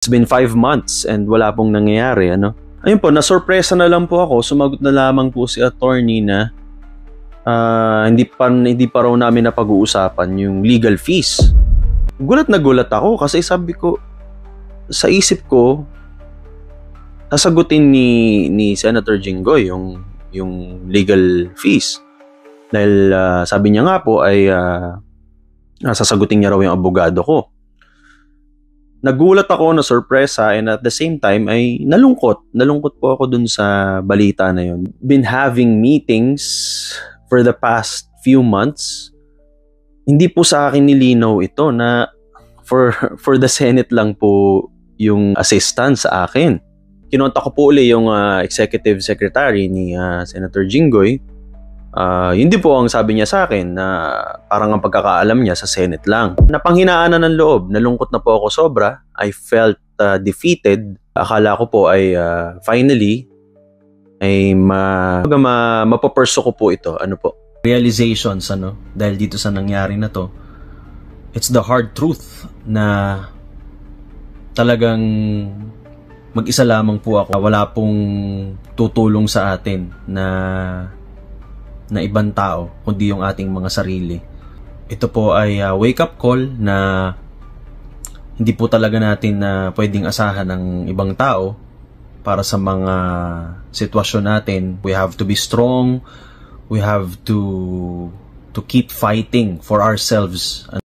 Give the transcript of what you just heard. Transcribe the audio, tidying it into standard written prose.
It's been 5 months and wala pong nangyayari, ano? Ayun po, nasurpresa na lang po ako. Sumagot na lamang po si attorney na hindi pa raw namin napag-uusapan yung legal fees. Gulat na gulat ako kasi sabi ko, sa isip ko, sasagutin ni Senator Jinggoy yung legal fees. Dahil sabi niya nga po ay sasagutin niya raw yung abogado ko. Nagulat ako, na sorpresa, and at the same time ay nalungkot. Nalungkot po ako dun sa balita na yun. Been having meetings for the past few months. Hindi po sa akin nilinaw ito na for the Senate lang po yung assistance sa akin. Kinontak ko po uli yung executive secretary ni Senator Jinggoy. Yun din po ang sabi niya sa akin na parang ang pagkakaalam niya sa Senate lang. Napanghinaan na ng loob, nalungkot na po ako sobra. I felt defeated. Akala ko po ay finally ay mapaperso ko po ito. Ano po? Realizations, ano? Dahil dito sa nangyari na to. It's the hard truth na talagang mag-isa lamang po ako. Wala pong tutulong sa atin na ibang tao, kundi yung ating mga sarili. Ito po ay wake-up call na hindi po talaga natin pwedeng asahan ng ibang tao para sa mga sitwasyon natin. We have to be strong. We have to keep fighting for ourselves.